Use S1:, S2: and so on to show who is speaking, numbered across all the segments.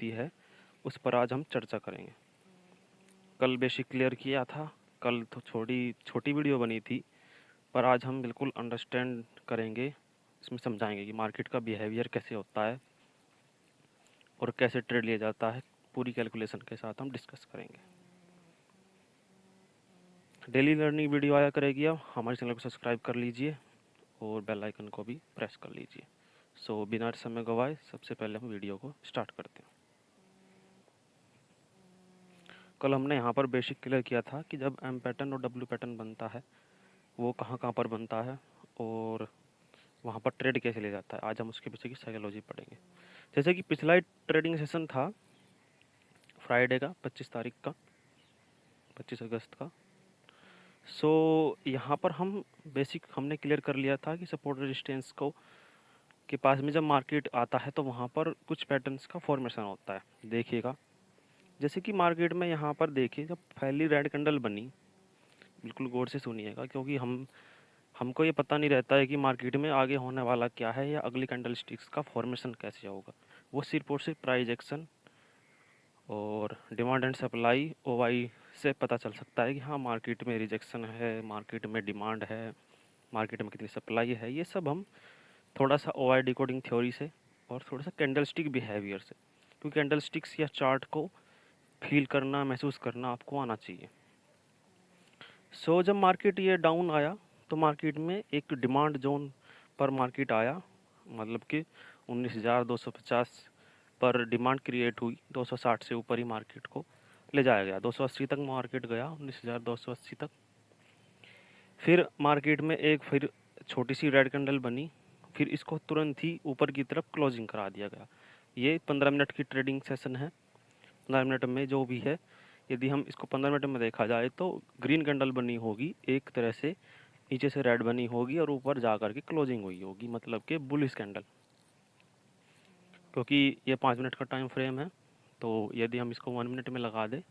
S1: होती है उस पर आज हम चर्चा करेंगे। कल बेसिक क्लियर किया था, कल तो छोटी वीडियो बनी थी, पर आज हम बिल्कुल अंडरस्टैंड करेंगे, इसमें समझाएंगे कि मार्केट का बिहेवियर कैसे होता है और कैसे ट्रेड लिया जाता है। पूरी कैलकुलेशन के साथ हम डिस्कस करेंगे। डेली लर्निंग वीडियो आया करेगी। अब हमारे चैनल को सब्सक्राइब कर लीजिए और बेल आइकन को भी प्रेस कर लीजिए। सो बिना समय गवाए सबसे पहले हम वीडियो को स्टार्ट करते हैं। कल हमने यहाँ पर बेसिक क्लियर किया था कि जब एम पैटर्न और डब्ल्यू पैटर्न बनता है वो कहाँ कहाँ पर बनता है और वहाँ पर ट्रेड कैसे ले जाता है। आज हम उसके पीछे की साइकोलॉजी पढ़ेंगे। जैसे कि पिछला ट्रेडिंग सेशन था फ्राइडे का 25 अगस्त का। सो यहाँ पर हम बेसिक हमने क्लियर कर लिया था कि सपोर्ट रेजिस्टेंस को के पास में जब मार्केट आता है तो वहाँ पर कुछ पैटर्न्स का फॉर्मेशन होता है। देखिएगा, जैसे कि मार्केट में यहाँ पर देखिए जब पहली रेड कैंडल बनी, बिल्कुल गौर से सुनिएगा क्योंकि हमको ये पता नहीं रहता है कि मार्केट में आगे होने वाला क्या है या अगली कैंडल स्टिक्स का फॉर्मेशन कैसे होगा। वो सिर्फ और सिर्फ प्राइस एक्शन और डिमांड एंड सप्लाई ओवाई से पता चल सकता है कि हाँ मार्केट में रिजेक्शन है, मार्केट में डिमांड है, मार्केट में कितनी सप्लाई है। ये सब हम थोड़ा सा ओवाई डिकोडिंग थ्योरी से और थोड़ा सा कैंडलस्टिक बिहेवियर से, क्योंकि कैंडलस्टिक्स या चार्ट को फील करना, महसूस करना आपको आना चाहिए। सो जब मार्केट ये डाउन आया तो मार्केट में एक डिमांड जोन पर मार्केट आया, मतलब कि 19,250 पर डिमांड क्रिएट हुई। 260 से ऊपर ही मार्केट को ले जाया गया, 280 तक मार्केट गया, 19,280 तक। फिर मार्केट में फिर छोटी सी रेड कैंडल बनी, फिर इसको तुरंत ही ऊपर की तरफ क्लोजिंग करा दिया गया। ये 15 मिनट की ट्रेडिंग सेशन है। 15 मिनट में जो भी है, यदि हम इसको 15 मिनट में देखा जाए तो ग्रीन कैंडल बनी होगी, एक तरह से नीचे से रेड बनी होगी और ऊपर जा कर के क्लोजिंग हुई होगी, मतलब कि बुलिश कैंडल। क्योंकि ये 5 मिनट का टाइम फ्रेम है, तो यदि हम इसको 1 मिनट में लगा दें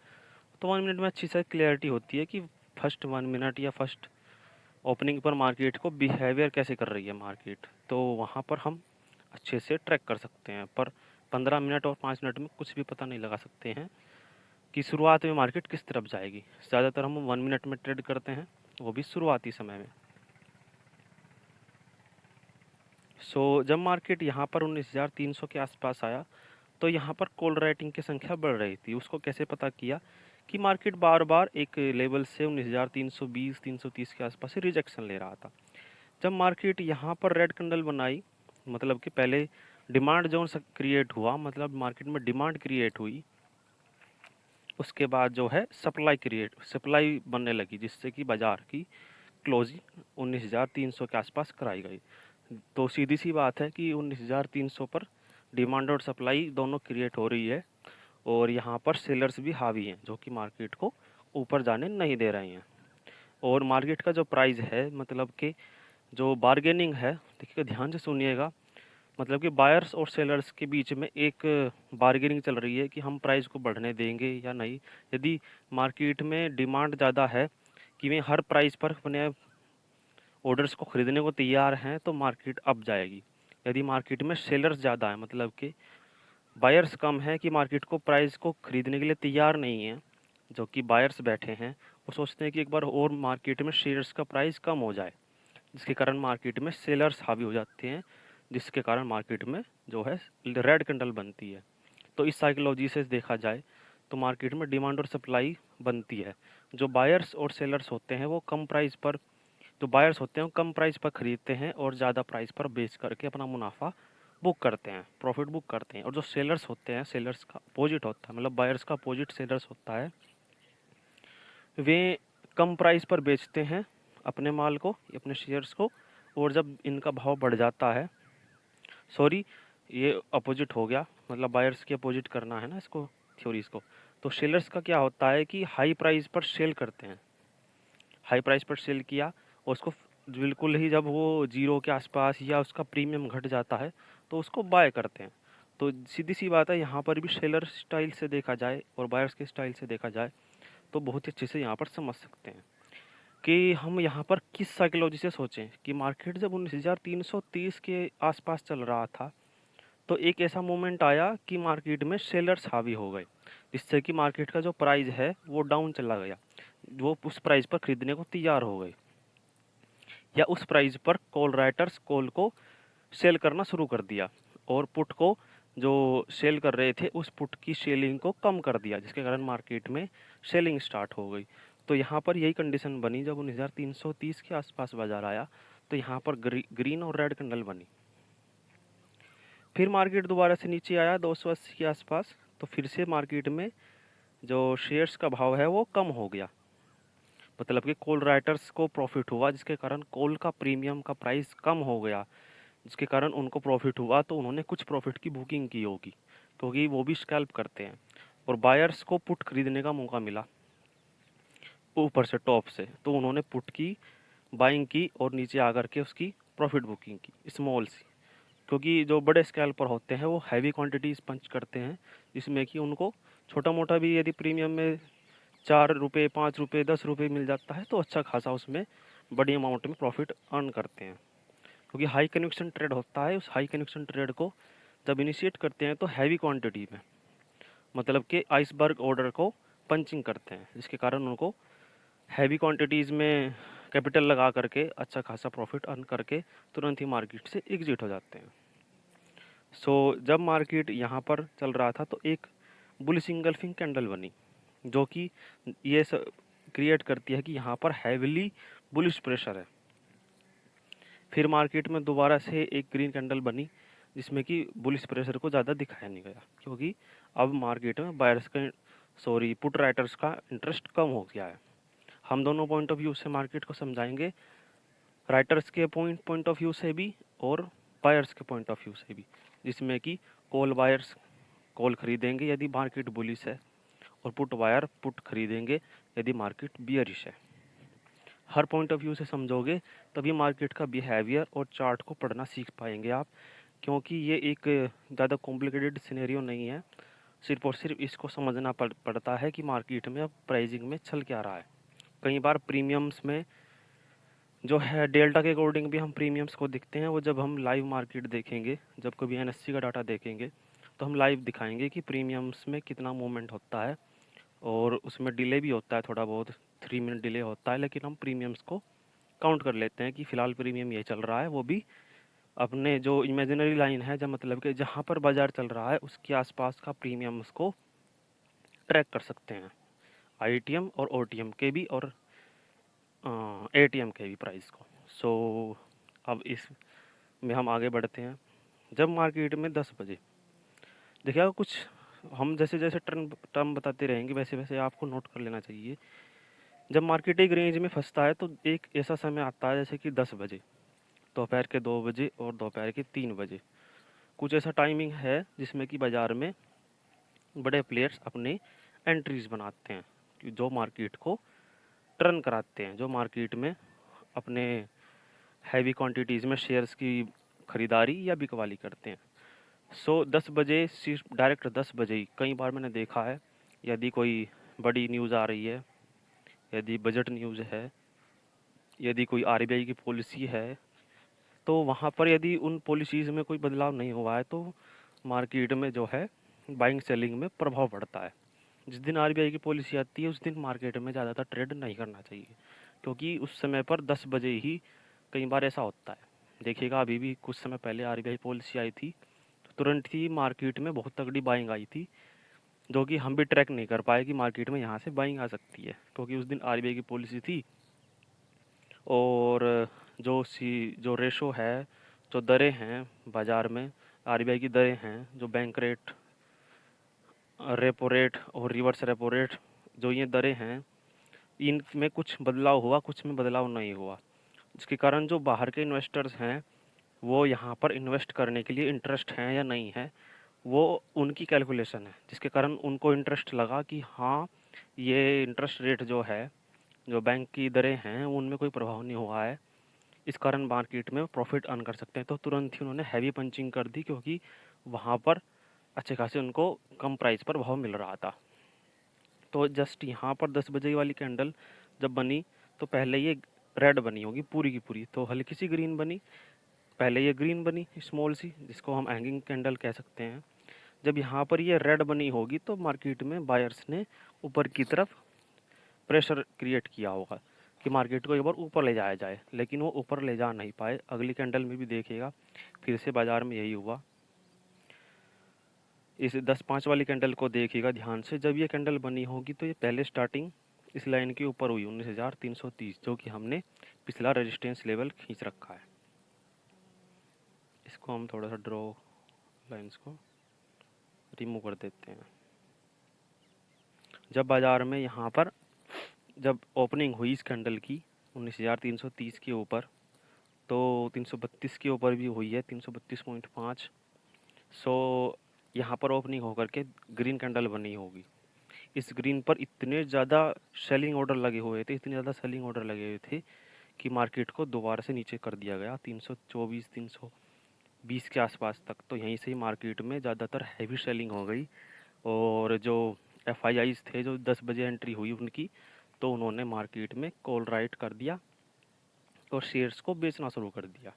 S1: तो 1 मिनट में अच्छी से क्लियरिटी होती है कि फर्स्ट 1 मिनट या फर्स्ट ओपनिंग पर मार्केट को बिहेवियर कैसे कर रही है मार्केट, तो वहाँ पर हम अच्छे से ट्रैक कर सकते हैं। पर 15 मिनट और 5 मिनट में कुछ भी पता नहीं लगा सकते हैं कि शुरुआत में मार्केट किस तरफ जाएगी। ज़्यादातर हम 1 मिनट में ट्रेड करते हैं, वो भी शुरुआती समय में। सो जब मार्केट यहाँ पर 19,300 के आसपास आया तो यहाँ पर कॉल राइटिंग की संख्या बढ़ रही थी। उसको कैसे पता किया कि मार्केट बार बार एक लेवल से 19,320 330 के आसपास से रिजेक्शन ले रहा था। जब मार्केट यहाँ पर रेड कैंडल बनाई, मतलब कि पहले डिमांड जोन क्रिएट हुआ, मतलब मार्केट में डिमांड क्रिएट हुई, उसके बाद जो है सप्लाई बनने लगी, जिससे कि बाजार की क्लोजिंग 19,300 के आसपास कराई गई। तो सीधी सी बात है कि 19,300 पर डिमांड और सप्लाई दोनों क्रिएट हो रही है और यहाँ पर सेलर्स भी हावी हैं जो कि मार्केट को ऊपर जाने नहीं दे रहे हैं। और मार्केट का जो प्राइस है, मतलब कि जो बार्गेनिंग है, देखिए ध्यान से सुनिएगा, मतलब कि बायर्स और सेलर्स के बीच में एक बार्गेनिंग चल रही है कि हम प्राइस को बढ़ने देंगे या नहीं। यदि मार्केट में डिमांड ज़्यादा है कि वे हर प्राइस पर अपने ऑर्डर्स को ख़रीदने को तैयार हैं तो मार्केट अप जाएगी। यदि मार्केट में सेलर्स ज़्यादा है, मतलब कि बायर्स कम है कि मार्केट को प्राइस को ख़रीदने के लिए तैयार नहीं है, जो कि बायर्स बैठे हैं वो सोचते हैं कि एक बार और मार्केट में शेयर्स का प्राइस कम हो जाए, जिसके कारण मार्केट में सेलर्स हावी हो जाते हैं, जिसके कारण मार्केट में जो है रेड कैंडल बनती है। तो इस साइकोलॉजी से देखा जाए तो मार्केट में डिमांड और सप्लाई बनती है। जो बायर्स और सेलर्स होते हैं वो कम प्राइस पर, जो बायर्स होते हैं वो कम प्राइस पर ख़रीदते हैं और ज़्यादा प्राइस पर बेच करके अपना मुनाफा बुक करते हैं, प्रॉफिट बुक करते हैं। और जो सेलर्स होते हैं, सेलर्स का अपोजिट होता है, मतलब बायर्स का अपोजिट सेलर्स होता है, वे कम प्राइस पर बेचते हैं अपने माल को, अपने शेयर्स को, और जब इनका भाव बढ़ जाता है, सॉरी ये अपोजिट हो गया, मतलब बायर्स के अपोजिट करना है ना इसको, थ्योरीज को। तो सेलर्स का क्या होता है कि हाई प्राइस पर सेल करते हैं, हाई प्राइस पर सेल किया और उसको बिल्कुल ही जब वो जीरो के आसपास या उसका प्रीमियम घट जाता है तो उसको बाय करते हैं। तो सीधी सी बात है, यहाँ पर भी सेलर स्टाइल से देखा जाए और बायर्स के स्टाइल से देखा जाए तो बहुत ही अच्छे से यहाँ पर समझ सकते हैं कि हम यहाँ पर किस साइकोलॉजी से सोचें कि मार्केट जब 19,330 के आसपास चल रहा था तो एक ऐसा मोमेंट आया कि मार्केट में सेलर्स हावी हो गए, जिससे कि मार्केट का जो प्राइस है वो डाउन चला गया। वो उस प्राइस पर खरीदने को तैयार हो गए, या उस प्राइस पर कॉल राइटर्स कॉल को सेल करना शुरू कर दिया, और पुट को जो सेल कर रहे थे उस पुट की सेलिंग को कम कर दिया, जिसके कारण मार्केट में सेलिंग स्टार्ट हो गई। तो यहाँ पर यही कंडीशन बनी जब 19,330 के आसपास बाजार आया, तो यहाँ पर ग्रीन और रेड कैंडल बनी। फिर मार्केट दोबारा से नीचे आया 280 के आसपास, तो फिर से मार्केट में जो शेयर्स का भाव है वो कम हो गया, मतलब कि कॉल राइटर्स को प्रॉफिट हुआ, जिसके कारण कॉल का प्रीमियम का प्राइस कम हो गया, जिसके कारण उनको प्रॉफिट हुआ। तो उन्होंने कुछ प्रॉफिट की बुकिंग की होगी, क्योंकि वो भी स्कैल्प करते हैं। और बायर्स को पुट खरीदने का मौका मिला ऊपर से टॉप से, तो उन्होंने पुट की बाइंग की और नीचे आकर के उसकी प्रॉफिट बुकिंग की स्मॉल सी, क्योंकि जो बड़े स्कैल्पर होते हैं वो हैवी क्वांटिटीज पंच करते हैं, जिसमें कि उनको छोटा मोटा भी यदि प्रीमियम में 4 रुपये 5 रुपये 10 रुपये मिल जाता है तो अच्छा खासा उसमें बड़ी अमाउंट में प्रॉफिट अर्न करते हैं। क्योंकि हाई कन्विक्शन ट्रेड होता है, उस हाई कन्विक्शन ट्रेड को जब इनिशिएट करते हैं तो हैवी क्वांटिटी में, मतलब कि आइसबर्ग ऑर्डर को पंचिंग करते हैं, जिसके कारण उनको हैवी क्वांटिटीज़ में कैपिटल लगा करके अच्छा खासा प्रॉफिट अर्न करके तुरंत ही मार्केट से एग्जिट हो जाते हैं। जब मार्केट यहाँ पर चल रहा था तो एक बुलिश इंगल्फिंग कैंडल बनी, जो कि ये क्रिएट करती है कि यहाँ पर हैविली बुलिश प्रेशर है। फिर मार्केट में दोबारा से एक ग्रीन कैंडल बनी, जिसमें कि बुलिश प्रेशर को ज़्यादा दिखाया नहीं गया, क्योंकि अब मार्केट में बायर्स का पुट राइटर्स का इंटरेस्ट कम हो गया है। हम दोनों पॉइंट ऑफ व्यू से मार्केट को समझाएंगे, राइटर्स के पॉइंट ऑफ व्यू से भी और बायर्स के पॉइंट ऑफ व्यू से भी, जिसमें कि कॉल बायर्स कॉल खरीदेंगे यदि मार्केट बुलिश है, और पुट बायर पुट खरीदेंगे यदि मार्केट बियरिश है। हर पॉइंट ऑफ व्यू से समझोगे तभी मार्केट का बिहेवियर और चार्ट को पढ़ना सीख पाएंगे आप, क्योंकि ये एक ज़्यादा कॉम्प्लिकेटेड सिनेरियो नहीं है। सिर्फ और सिर्फ इसको समझना पड़ता है कि मार्केट में अब प्राइसिंग में चल क्या रहा है। कई बार प्रीमियम्स में जो है डेल्टा के अकॉर्डिंग भी हम प्रीमियम्स को दिखते हैं, वो जब हम लाइव मार्केट देखेंगे, जब कभी एनएससी का डाटा देखेंगे तो हम लाइव दिखाएंगे कि प्रीमियम्स में कितना मूवमेंट होता है, और उसमें डिले भी होता है, थोड़ा बहुत 3 मिनट डिले होता है, लेकिन हम प्रीमियम्स को काउंट कर लेते हैं कि फ़िलहाल प्रीमियम ये चल रहा है। वो भी अपने जो इमेजिनरी लाइन है, जब मतलब कि जहाँ पर बाज़ार चल रहा है उसके आसपास का प्रीमियम्स को ट्रैक कर सकते हैं, आईटीएम और ओटीएम के भी और एटीएम के भी प्राइस को। अब इस में हम आगे बढ़ते हैं। जब मार्केट में 10 बजे देखिएगा, कुछ हम जैसे जैसे टर्म बताते रहेंगे वैसे वैसे आपको नोट कर लेना चाहिए। जब मार्केट एक रेंज में फंसता है तो एक ऐसा समय आता है जैसे कि 10 बजे, दोपहर के 2 बजे और दोपहर के 3 बजे, कुछ ऐसा टाइमिंग है जिसमें कि बाज़ार में बड़े प्लेयर्स अपने एंट्रीज बनाते हैं, जो मार्केट को टर्न कराते हैं, जो मार्केट में अपने हैवी क्वांटिटीज़ में शेयर्स की ख़रीदारी या बिकवाली करते हैं। 10 बजे, सिर्फ डायरेक्ट 10 बजे ही कई बार मैंने देखा है, यदि कोई बड़ी न्यूज़ आ रही है, यदि बजट न्यूज़ है, यदि कोई आरबीआई की पॉलिसी है, तो वहाँ पर यदि उन पॉलिसीज़ में कोई बदलाव नहीं हुआ है तो मार्केट में जो है बाइंग सेलिंग में प्रभाव पड़ता है। जिस दिन आरबीआई की पॉलिसी आती है उस दिन मार्केट में ज़्यादातर ट्रेड नहीं करना चाहिए, क्योंकि उस समय पर 10 बजे ही कई बार ऐसा होता है। देखिएगा, अभी भी कुछ समय पहले आरबीआई पॉलिसी आई थी तो तुरंत ही मार्केट में बहुत तगड़ी बाइंग आई थी, जो कि हम भी ट्रैक नहीं कर पाए कि मार्केट में यहाँ से बाइंग आ सकती है, क्योंकि उस दिन आरबीआई की पॉलिसी थी। और जो रेशो है, जो दरें हैं बाज़ार में, आरबीआई की दरें हैं, जो बैंक रेट, रेपो रेट और रिवर्स रेपो रेट, जो ये दरें हैं, इनमें कुछ बदलाव हुआ, कुछ में बदलाव नहीं हुआ, जिसके कारण जो बाहर के इन्वेस्टर्स हैं वो यहाँ पर इन्वेस्ट करने के लिए इंटरेस्ट हैं या नहीं है, वो उनकी कैलकुलेशन है, जिसके कारण उनको इंटरेस्ट लगा कि हाँ, ये इंटरेस्ट रेट जो है, जो बैंक की दरें हैं, उनमें कोई प्रभाव नहीं हुआ है, इस कारण मार्केट में प्रॉफिट अर्न कर सकते हैं। तो तुरंत ही उन्होंने हैवी पंचिंग कर दी, क्योंकि वहाँ पर अच्छे खासे उनको कम प्राइस पर भाव मिल रहा था। तो जस्ट यहाँ पर 10 बजे वाली कैंडल जब बनी तो पहले ये रेड बनी होगी पूरी की पूरी, तो हल्की सी ग्रीन बनी, पहले ये ग्रीन बनी स्मॉल सी, जिसको हम हैंगिंग कैंडल कह सकते हैं। जब यहाँ पर ये रेड बनी होगी तो मार्केट में बायर्स ने ऊपर की तरफ प्रेशर क्रिएट किया होगा कि मार्केट को एक बार ऊपर ले जाया जाए, लेकिन वो ऊपर ले जा नहीं पाए। अगली कैंडल में भी देखिएगा फिर से बाज़ार में यही हुआ। इस 10-5 वाली कैंडल को देखिएगा ध्यान से, जब ये कैंडल बनी होगी तो ये पहले स्टार्टिंग इस लाइन के ऊपर हुई 19,330, जो कि हमने पिछला रेजिस्टेंस लेवल खींच रखा है। इसको हम थोड़ा सा ड्रॉ लाइंस को रिमूव कर देते हैं। जब बाज़ार में यहाँ पर जब ओपनिंग हुई इस कैंडल की 19,330 के ऊपर, तो 332 के ऊपर भी हुई है 332.5। सो यहाँ पर ओपनिंग होकर के ग्रीन कैंडल बनी होगी। इस ग्रीन पर इतने ज़्यादा सेलिंग ऑर्डर लगे हुए थे, इतने ज़्यादा सेलिंग ऑर्डर लगे हुए थे कि मार्केट को दोबारा से नीचे कर दिया गया 324 320 के आसपास तक। तो यहीं से ही मार्केट में ज़्यादातर हैवी सेलिंग हो गई, और जो FIIs थे जो 10 बजे एंट्री हुई उनकी, तो उन्होंने मार्केट में कॉल राइट कर दिया और शेयर्स को बेचना शुरू कर दिया।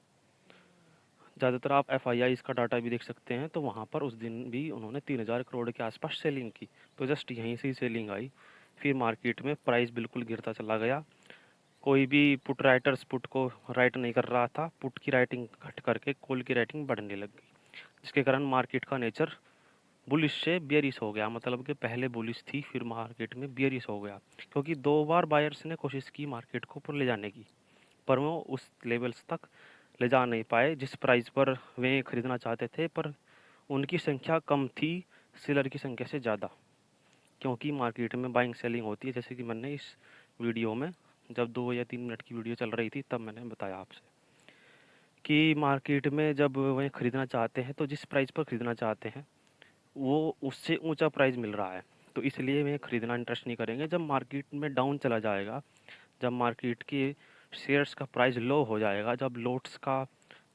S1: ज़्यादातर आप FIIs का डाटा भी देख सकते हैं, तो वहाँ पर उस दिन भी उन्होंने 3,000 करोड़ के आसपास सेलिंग की। तो जस्ट यहीं से ही सेलिंग आई, फिर मार्केट में प्राइस बिल्कुल गिरता चला गया। कोई भी पुट राइटर्स पुट को राइट नहीं कर रहा था, पुट की राइटिंग घट करके कॉल की राइटिंग बढ़ने लग गई, जिसके कारण मार्केट का नेचर बुलिश से बियरिश हो गया। मतलब कि पहले बुलिश थी, फिर मार्केट में बियरिश हो गया, क्योंकि 2 बार बायर्स ने कोशिश की मार्केट को ऊपर ले जाने की, पर वो उस लेवल्स तक ले जा नहीं पाए जिस प्राइस पर वे खरीदना चाहते थे। पर उनकी संख्या कम थी सेलर की संख्या से ज़्यादा, क्योंकि मार्केट में बाइंग सेलिंग होती है। जैसे कि मैंने इस वीडियो में जब 2 या 3 मिनट की वीडियो चल रही थी तब मैंने बताया आपसे कि मार्केट में जब वे खरीदना चाहते हैं तो जिस प्राइस पर खरीदना चाहते हैं वो उससे ऊंचा प्राइस मिल रहा है, तो इसलिए वे खरीदना इंटरेस्ट नहीं करेंगे। जब मार्केट में डाउन चला जाएगा, जब मार्केट के शेयर्स का प्राइस लो हो जाएगा, जब लोट्स का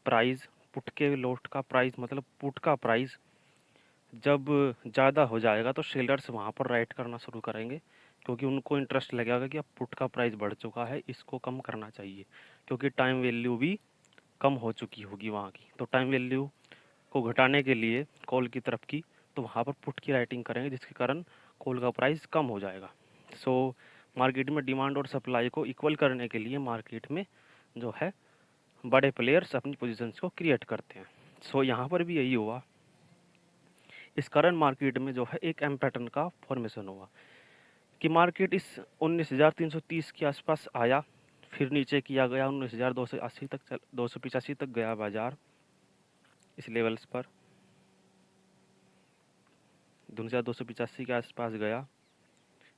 S1: प्राइस, पुट के लोट का प्राइस मतलब पुट का प्राइस जब ज़्यादा हो जाएगा, तो सेलर्स वहाँ पर राइट करना शुरू करेंगे, क्योंकि उनको इंटरेस्ट लगेगा कि अब पुट का प्राइस बढ़ चुका है, इसको कम करना चाहिए, क्योंकि टाइम वैल्यू भी कम हो चुकी होगी वहाँ की। तो टाइम वैल्यू को घटाने के लिए कॉल की तरफ की, तो वहाँ पर पुट की राइटिंग करेंगे, जिसके कारण कॉल का प्राइस कम हो जाएगा। सो मार्केट में डिमांड और सप्लाई को इक्वल करने के लिए मार्केट में जो है बड़े प्लेयर्स अपनी पोजीशंस को क्रिएट करते हैं। सो यहाँ पर भी यही हुआ। इस कारण मार्केट में जो है एक एम पैटर्न का फॉर्मेशन हुआ कि मार्केट इस 19,330 के आसपास आया, फिर नीचे किया गया 19,280 तक 285 तक गया बाजार इस लेवल्स पर, 19,285 के आसपास गया।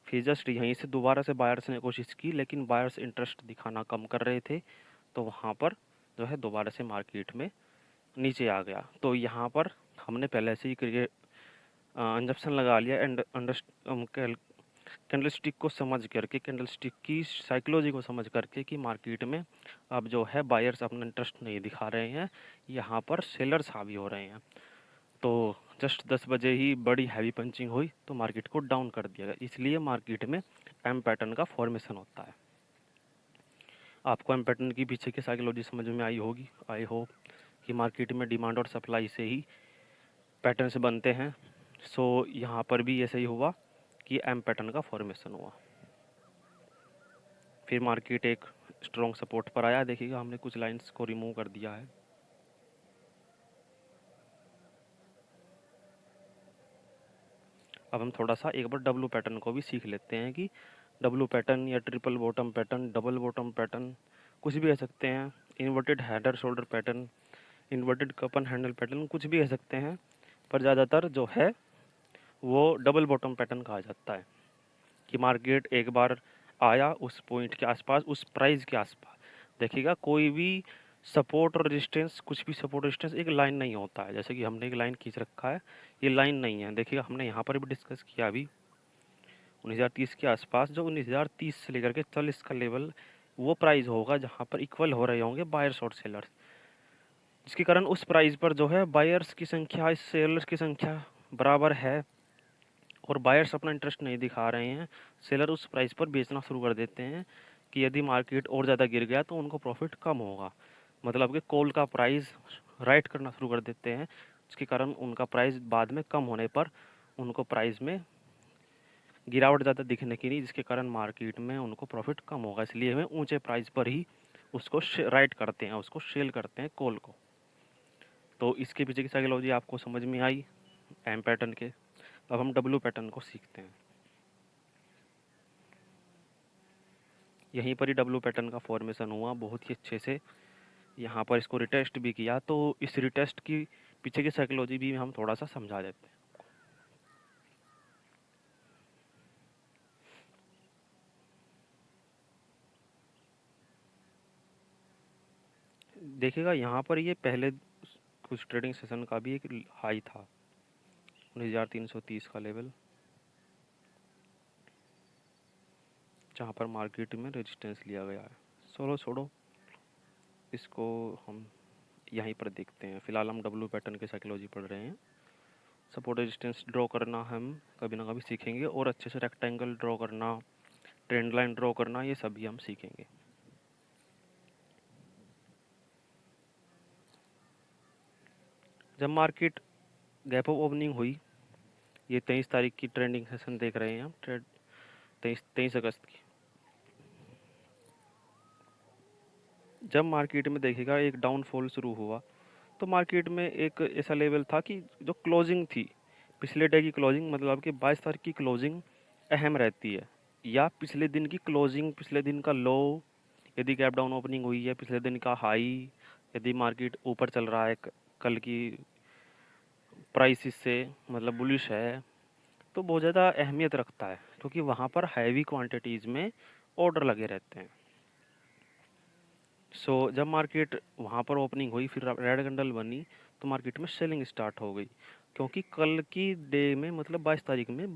S1: फिर जस्ट यहीं से दोबारा से बायर्स ने कोशिश की, लेकिन बायर्स इंटरेस्ट दिखाना कम कर रहे थे, तो वहाँ पर जो है दोबारा से मार्केट में नीचे आ गया। तो यहाँ पर हमने पहले से ही अंजप्शन लगा लिया एंड कैंडलस्टिक को समझ करके, कैंडलस्टिक की साइकोलॉजी को समझ करके कि मार्केट में अब जो है बायर्स अपना इंटरेस्ट नहीं दिखा रहे हैं, यहाँ पर सेलर्स हावी हो रहे हैं। तो जस्ट 10 बजे ही बड़ी हैवी पंचिंग हुई तो मार्केट को डाउन कर दिया गया। इसलिए मार्केट में एम पैटर्न का फॉर्मेशन होता है। आपको एम पैटर्न की पीछे की साइकोलॉजी समझ में आई होगी। आई होप कि मार्केट में डिमांड और सप्लाई से ही पैटर्न्स बनते हैं। सो यहाँ पर भी ऐसे ही हुआ कि एम पैटर्न का फॉर्मेशन हुआ। फिर मार्केट एक स्ट्रॉन्ग सपोर्ट पर आया। देखिएगा हमने कुछ लाइंस को रिमूव कर दिया है। अब हम थोड़ा सा एक बार डब्लू पैटर्न को भी सीख लेते हैं कि डब्लू पैटर्न या triple bottom pattern, double bottom pattern कुछ भी कह सकते हैं, inverted header shoulder pattern, inverted cup and handle pattern कुछ भी कह सकते हैं, पर ज़्यादातर जो है वो डबल बॉटम पैटर्न कहा जाता है कि मार्केट एक बार आया उस पॉइंट के आसपास, उस प्राइस के आसपास। देखिएगा कोई भी सपोर्ट और रेजिस्टेंस, कुछ भी सपोर्ट रेजिस्टेंस एक लाइन नहीं होता है। जैसे कि हमने एक लाइन खींच रखा है, ये लाइन नहीं है। देखिएगा हमने यहाँ पर भी डिस्कस किया अभी 19,030 के आसपास, जो 19,030 से लेकर के 40 का लेवल वो प्राइस होगा जहाँ पर इक्वल हो रहे होंगे बायर्स और सेलर्स, जिसके कारण उस प्राइस पर जो है बायर्स की संख्या इस सेलर्स की संख्या बराबर है और बायर्स अपना इंटरेस्ट नहीं दिखा रहे हैं। सेलर उस प्राइस पर बेचना शुरू कर देते हैं कि यदि मार्केट और ज़्यादा गिर गया तो उनको प्रॉफिट कम होगा। मतलब कि कोल का प्राइस राइट करना शुरू कर देते हैं, जिसके कारण उनका प्राइस बाद में कम होने पर उनको प्राइस में गिरावट ज़्यादा दिखने की नहीं, जिसके कारण मार्केट में उनको प्रॉफिट कम होगा। इसलिए वे ऊंचे प्राइस पर ही उसको राइट करते हैं, उसको सेल करते हैं कोल को। तो इसके पीछे की साइकोलॉजी आपको समझ में आई एम पैटर्न के। अब हम डब्ल्यू पैटर्न को सीखते हैं। यहीं पर ही डब्ल्यू पैटर्न का फॉर्मेशन हुआ बहुत ही अच्छे से। यहाँ पर इसको रिटेस्ट भी किया, तो इस रिटेस्ट की पीछे की साइकोलॉजी भी हम थोड़ा सा समझा देते हैं। देखिएगा यहाँ पर ये पहले कुछ ट्रेडिंग सेशन का भी एक हाई था 19,330 का लेवल, जहाँ पर मार्केट में रेजिस्टेंस लिया गया है। चलो छोड़ो, इसको हम यहीं पर देखते हैं। फिलहाल हम डब्ल्यू पैटर्न की साइकोलॉजी पढ़ रहे हैं। सपोर्ट रेजिस्टेंस ड्रॉ करना हम कभी ना कभी सीखेंगे, और अच्छे से रेक्टेंगल ड्रॉ करना, ट्रेंड लाइन ड्रॉ करना, ये सभी हम सीखेंगे। जब मार्केट गैप अप ओपनिंग हुई, ये 23 तारीख की ट्रेंडिंग सेशन देख रहे हैं हम, 23 अगस्त की। जब मार्केट में देखिएगा एक डाउनफॉल शुरू हुआ, तो मार्केट में एक ऐसा लेवल था कि जो क्लोजिंग थी, पिछले डे की क्लोजिंग, मतलब कि 22 तारीख की क्लोजिंग अहम रहती है, या पिछले दिन की क्लोजिंग, पिछले दिन का लो, यदि गैप डाउन ओपनिंग हुई है, पिछले दिन का हाई, यदि मार्केट ऊपर चल रहा है कल की प्राइसिस से, मतलब बुलिश है, तो बहुत ज़्यादा अहमियत रखता है, क्योंकि वहाँ पर हैवी क्वांटिटीज़ में ऑर्डर लगे रहते हैं। जब मार्केट वहाँ पर ओपनिंग हुई, फिर रेड कैंडल बनी, तो मार्केट में सेलिंग स्टार्ट हो गई, क्योंकि कल की डे में, मतलब 22 तारीख में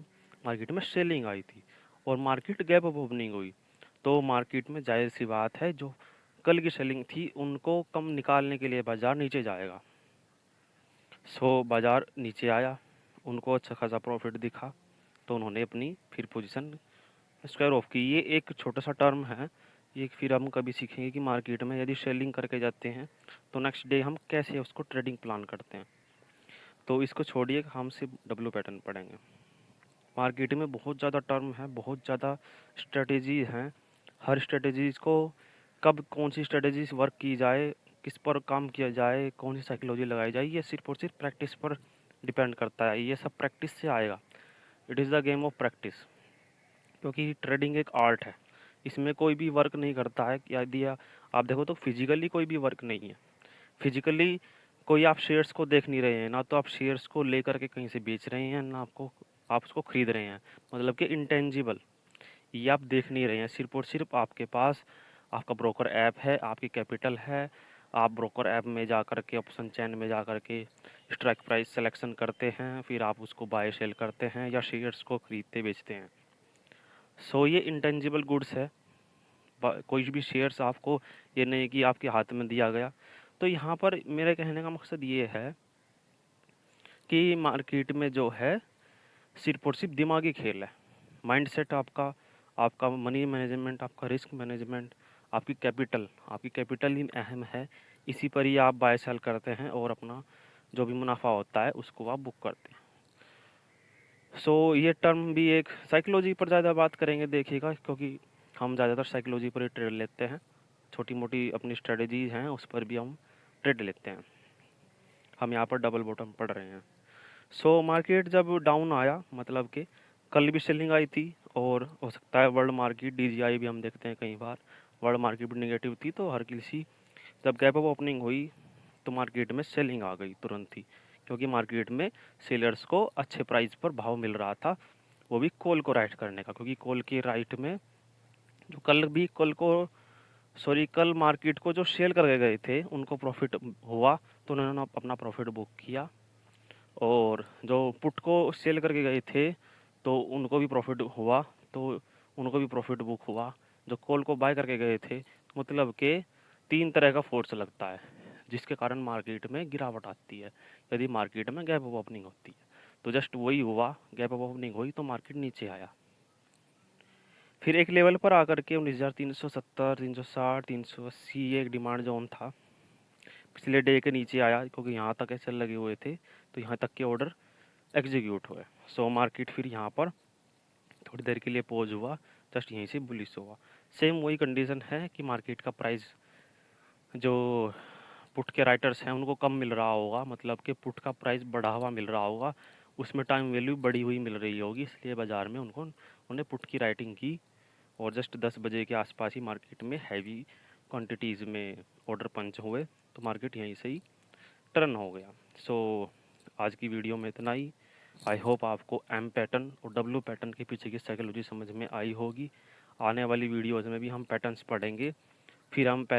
S1: मार्केट में सेलिंग आई थी और मार्केट गैप अप ओपनिंग हुई। तो मार्केट में जाहिर सी बात है, जो कल की सेलिंग थी उनको कम निकालने के लिए बाज़ार नीचे जाएगा। बाज़ार नीचे आया, उनको अच्छा खासा प्रॉफिट दिखा, तो उन्होंने अपनी फिर पोजीशन स्क्वायर ऑफ की। ये एक छोटा सा टर्म है, ये फिर हम कभी सीखेंगे कि मार्केट में यदि सेलिंग करके जाते हैं तो नेक्स्ट डे हम कैसे उसको ट्रेडिंग प्लान करते हैं। तो इसको छोड़िए, हम सिर्फ डब्ल्यू पैटर्न पढ़ेंगे। मार्केट में बहुत ज़्यादा टर्म है, बहुत ज़्यादा स्ट्रेटेजी हैं। हर स्ट्रेटेजीज को कब कौन सी स्ट्रेटेजीज वर्क की जाए, किस पर काम किया जाए, कौन सी साइकोलॉजी लगाई जाए, ये सिर्फ और सिर्फ प्रैक्टिस पर डिपेंड करता है। ये सब प्रैक्टिस से आएगा। It is the game of practice, क्योंकि ट्रेडिंग एक आर्ट है, इसमें कोई भी वर्क नहीं करता है। यदि आप देखो तो फिजिकली कोई भी वर्क नहीं है। फिजिकली कोई आप शेयर्स को देख नहीं रहे हैं, ना तो आप शेयर्स को लेकर के कहीं से बेच रहे हैं, ना आप उसको खरीद रहे हैं, मतलब कि इंटेंजिबल, ये आप देख नहीं रहे हैं। सिर्फ और सिर्फ आपके पास आपका ब्रोकर ऐप है, आपकी कैपिटल है, आप ब्रोकर ऐप में जा कर के, ऑप्शन चैन में जा कर के स्ट्राइक प्राइस सिलेक्शन करते हैं, फिर आप उसको बाय सेल करते हैं या शेयर्स को खरीदते बेचते हैं। ये इंटेंजिबल गुड्स है। कोई भी शेयर्स आपको, ये नहीं कि आपके हाथ में दिया गया। तो यहाँ पर मेरे कहने का मकसद ये है कि मार्केट में जो है सिर्फ और सिर्फ दिमागी खेल है। माइंडसेट आपका, आपका मनी मैनेजमेंट, आपका रिस्क मैनेजमेंट, आपकी कैपिटल ही अहम है। इसी पर ही आप बाय सेल करते हैं और अपना जो भी मुनाफा होता है उसको आप बुक करते हैं। ये टर्म भी एक साइकोलॉजी पर ज़्यादा बात करेंगे, देखिएगा, क्योंकि हम ज़्यादातर साइकोलॉजी पर ही ट्रेड लेते हैं। छोटी मोटी अपनी स्ट्रेटजीज हैं, उस पर भी हम ट्रेड लेते हैं। हम यहाँ पर डबल बॉटम पढ़ रहे हैं। मार्केट जब डाउन आया, मतलब कि कल भी सेलिंग आई थी, और हो सकता है वर्ल्ड मार्केट, डीजीआई भी हम देखते हैं कई बार, वर्ल्ड मार्केट भी नेगेटिव थी, तो हर किसी जब गैप अप ओपनिंग हुई तो मार्केट में सेलिंग आ गई तुरंत ही, क्योंकि मार्केट में सेलर्स को अच्छे प्राइस पर भाव मिल रहा था, वो भी कॉल को राइट करने का, क्योंकि कॉल के राइट में जो कल मार्केट को जो सेल करके गए थे उनको प्रॉफिट हुआ, तो उन्होंने अपना प्रॉफिट बुक किया, और जो पुट को सेल करके गए थे तो उनको भी प्रॉफिट हुआ, तो उनको भी प्रॉफिट बुक हुआ। जो कॉल को बाय करके गए थे, मतलब कि 3 तरह का फोर्स लगता है, जिसके कारण मार्केट में गिरावट आती है यदि मार्केट में गैप अप ओपनिंग होती है। तो जस्ट वही हुआ, गैप अप ओपनिंग हुई तो मार्केट नीचे आया। फिर एक लेवल पर आकर के 19,370, 360, 380 ये एक डिमांड जोन था। पिछले डे के नीचे आया क्योंकि यहाँ तक ऐसे लगे हुए थे, तो यहाँ तक के ऑर्डर एग्जीक्यूट हुए। सो मार्केट फिर यहाँ पर थोड़ी देर के लिए पॉज हुआ, जस्ट यहीं से बुलिश हुआ। सेम वही कंडीशन है कि मार्केट का प्राइस जो पुट के राइटर्स हैं उनको कम मिल रहा होगा, मतलब कि पुट का प्राइस बढ़ा हुआ मिल रहा होगा, उसमें टाइम वैल्यू बढ़ी हुई मिल रही होगी, इसलिए बाज़ार में उन्होंने पुट की राइटिंग की और जस्ट 10 बजे के आसपास ही मार्केट में हैवी क्वांटिटीज़ में ऑर्डर पंच हुए, तो मार्केट यहीं से ही टर्न हो गया। सो आज की वीडियो में इतना ही। आई होप आपको एम पैटर्न और डब्ल्यू पैटर्न के पीछे की साइकोलॉजी समझ में आई होगी। आने वाली वीडियोज़ में भी हम पैटर्न्स पढ़ेंगे। फिर हम पहले